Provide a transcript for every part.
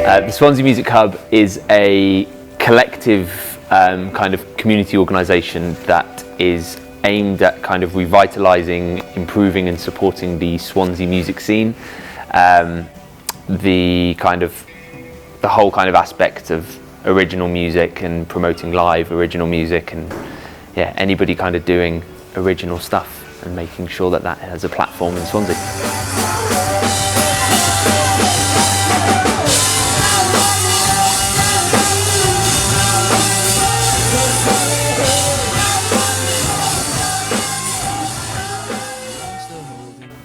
The Swansea Music Hub is a collective kind of community organisation that is aimed at kind of revitalising, improving and supporting the Swansea music scene. The whole kind of aspect of original music and promoting live original music, and yeah, anybody kind of doing original stuff and making sure that that has a platform in Swansea.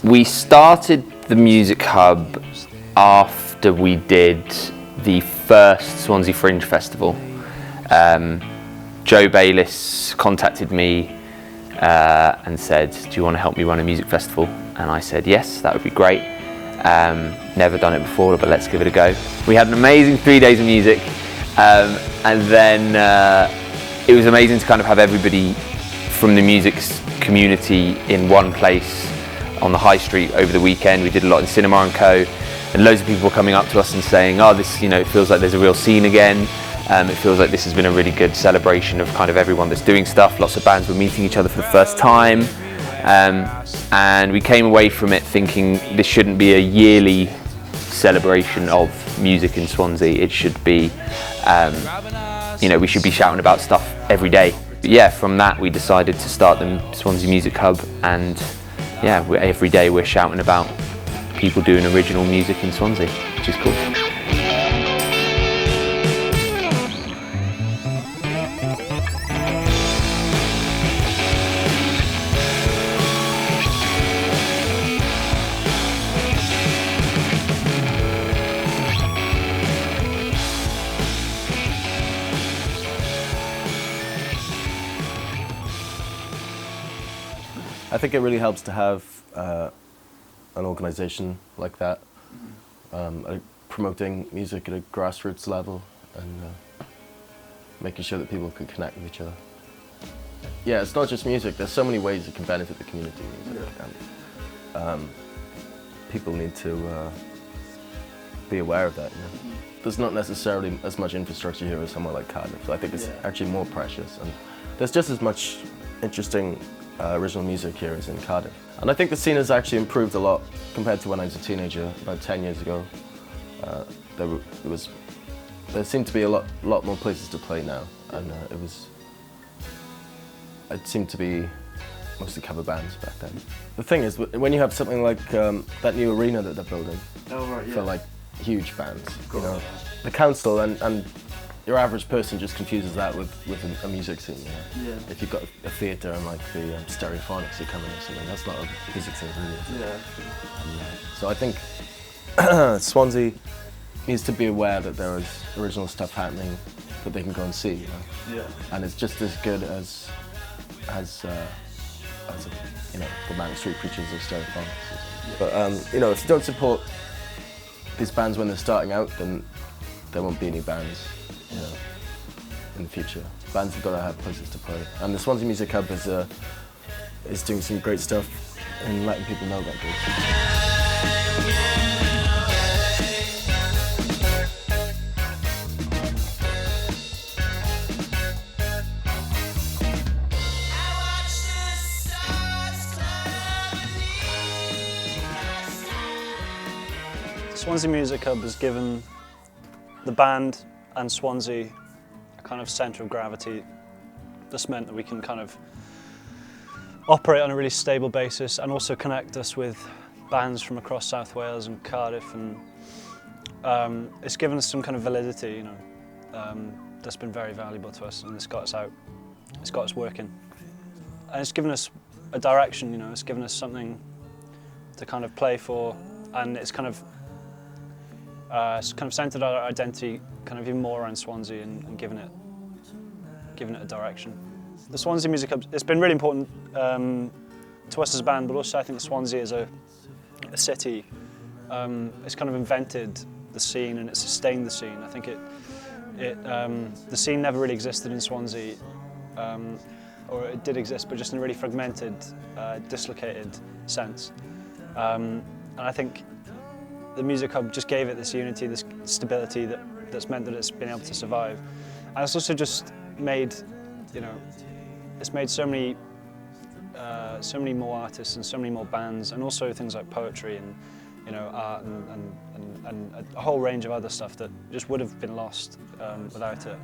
We started the Music Hub after we did the first Swansea Fringe Festival. Joe Bayliss contacted me and said, do you want to help me run a music festival? And I said, yes, that would be great. Never done it before, but let's give it a go. We had an amazing 3 days of music, and then it was amazing to kind of have everybody from the music community in one place on the high street over the weekend. We did a lot in Cinema and Co, and loads of people were coming up to us and saying, oh, this, you know, it feels like there's a real scene again. It feels like this has been a really good celebration of kind of everyone that's doing stuff. Lots of bands were meeting each other for the first time, and we came away from it thinking this shouldn't be a yearly celebration of music in Swansea. It should be, you know, we should be shouting about stuff every day. But yeah, from that we decided to start the Swansea Music Hub, and yeah, every day we're shouting about people doing original music in Swansea, which is cool. I think it really helps to have an organisation like that, promoting music at a grassroots level and making sure that people can connect with each other. Yeah, it's not just music. There's so many ways it can benefit the community. And, people need to be aware of that. You know? There's not necessarily as much infrastructure here as somewhere like Cardiff, so I think it's actually more precious. And there's just as much interesting original music here as in Cardiff. And I think the scene has actually improved a lot compared to when I was a teenager, about 10 years ago. There seemed to be a lot more places to play now, and it seemed to be mostly cover bands back then. The thing is, when you have something like that new arena that they're building for like huge bands, you know, the council and your average person just confuses that with a music scene. You know? If you've got a theatre and like the Stereophonics are coming or something, that's not a music scene, really. So I think Swansea needs to be aware that there is original stuff happening that they can go and see. You know? And it's just as good as you know, the Manic Street Preachers or Stereophonics. But you know, if you don't support these bands when they're starting out, then there won't be any bands, you know, in the future. Bands have got to have places to play, and the Swansea Music Hub is doing some great stuff and letting people know about gigs. Swansea Music Hub has given the band and Swansea a kind of centre of gravity that's meant that we can kind of operate on a really stable basis and also connect us with bands from across South Wales and Cardiff, and it's given us some kind of validity, you know, that's been very valuable to us, and it's got us out, it's got us working, and it's given us a direction, you know, it's given us something to kind of play for, and it's kind of centred our identity kind of even more around Swansea and giving it a direction. The Swansea Music Hub, it's been really important to us as a band, but also I think Swansea as a city, it's kind of invented the scene and it's sustained the scene. I think the scene never really existed in Swansea, or it did exist, but just in a really fragmented, dislocated sense. And I think the Music Hub just gave it this unity, this stability that's meant that it's been able to survive. And it's also just made, you know, it's made so many more artists and so many more bands, and also things like poetry and, you know, art and a whole range of other stuff that just would have been lost without it.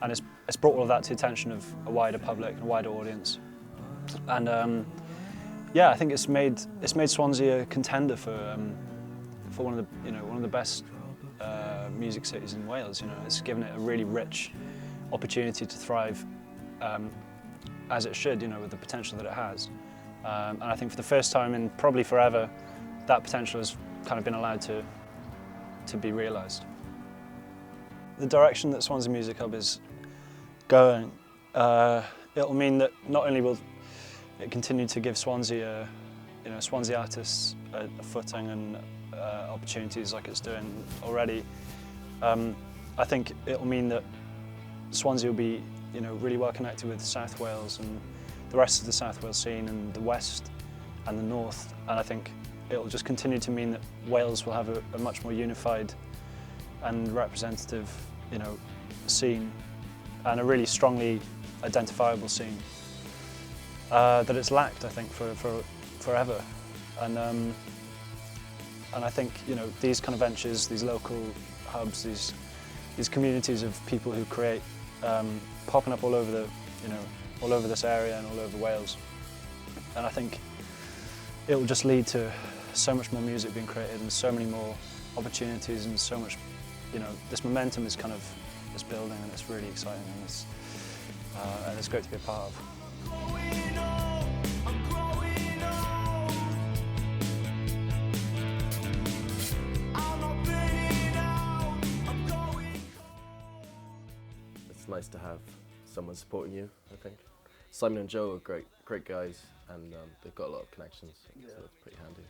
And it's brought all of that to the attention of a wider public and a wider audience. And yeah, I think it's made Swansea a contender for one of the best music cities in Wales. You know, it's given it a really rich opportunity to thrive as it should. You know, with the potential that it has. And I think for the first time in probably forever, that potential has kind of been allowed to be realised. The direction that Swansea Music Hub is going, it'll mean that not only will it continue to give Swansea, Swansea artists a footing and opportunities like it's doing already. I think it'll mean that Swansea will be, you know, really well connected with South Wales and the rest of the South Wales scene and the West and the North. And I think it'll just continue to mean that Wales will have a much more unified and representative, you know, scene, and a really strongly identifiable scene that it's lacked, I think, for forever. And I think, you know, these kind of ventures, these local hubs, these communities of people who create, popping up all over all over this area and all over Wales. And I think it will just lead to so much more music being created and so many more opportunities and so much, you know, this momentum is kind of building, and it's really exciting, and it's great to be a part of. It's nice to have someone supporting you, I think. Simon and Joe are great guys, and they've got a lot of connections, so it's pretty handy.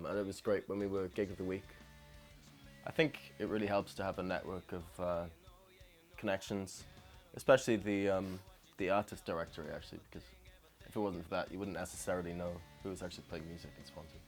And it was great when we were Gig of the Week. I think it really helps to have a network of connections, especially the artist directory, actually, because if it wasn't for that, you wouldn't necessarily know who was actually playing music in Swansea.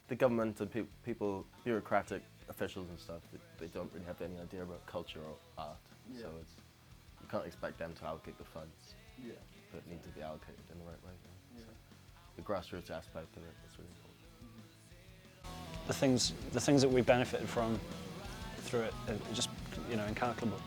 The government and people, bureaucratic officials and stuff, they don't really have any idea about culture or art, so you can't expect them to allocate the funds that need to be allocated in the right way. So the grassroots aspect of it is really important. The things that we benefited from through it are just, you know, incalculable.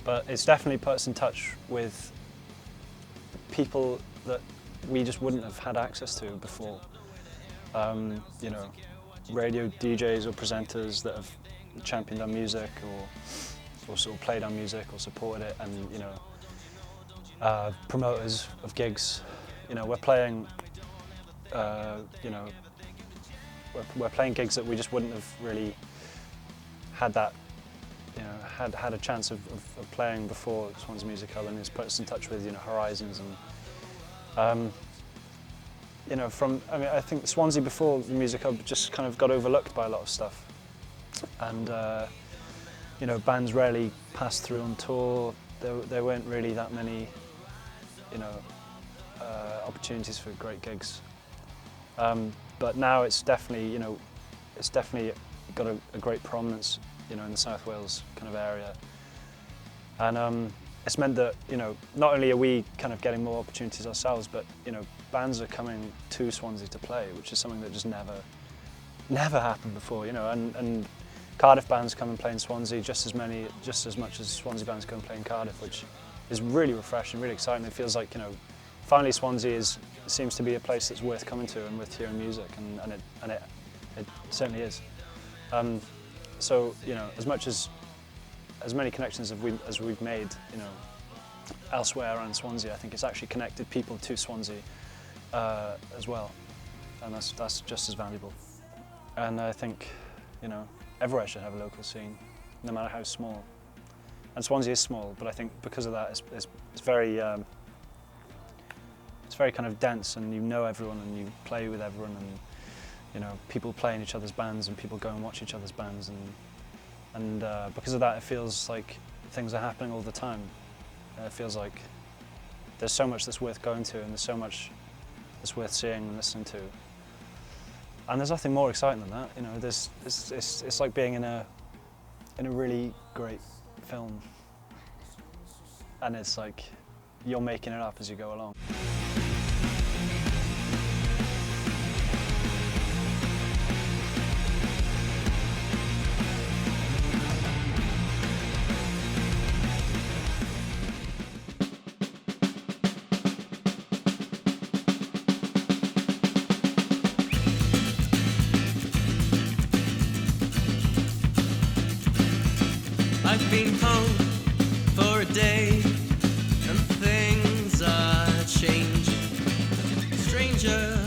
But it's definitely put us in touch with people that we just wouldn't have had access to before. You know, radio DJs or presenters that have championed our music or sort of played our music or supported it, and, you know, promoters of gigs. You know, we're playing, you know, we're playing gigs that we just wouldn't have really had that, you know, had a chance of playing before Swansea Music Hub, and it's put us in touch with, you know, horizons and, you know, I think Swansea before the Music Hub just kind of got overlooked by a lot of stuff, and you know, bands rarely passed through on tour. There weren't really that many, you know, opportunities for great gigs. But now it's definitely, you know, got a great prominence, you know, in the South Wales kind of area, and it's meant that, you know, not only are we kind of getting more opportunities ourselves, but, you know, bands are coming to Swansea to play, which is something that just never happened before, you know, and Cardiff bands come and play in Swansea just as much as Swansea bands come and play in Cardiff, which is really refreshing, really exciting. It feels like, you know, finally Swansea seems to be a place that's worth coming to and worth hearing music, and it certainly is. So, you know, as many connections as we've made, you know, elsewhere around Swansea, I think it's actually connected people to Swansea as well, and that's just as valuable. And I think, you know, everywhere should have a local scene, no matter how small. And Swansea is small, but I think because of that, it's very kind of dense, and you know everyone, and you play with everyone, and, you know, people play in each other's bands, and people go and watch each other's bands, and because of that, it feels like things are happening all the time. It feels like there's so much that's worth going to, and there's so much that's worth seeing and listening to. And there's nothing more exciting than that. You know, it's like being in a really great film, and it's like you're making it up as you go along. I've been home for a day and things are changing. Stranger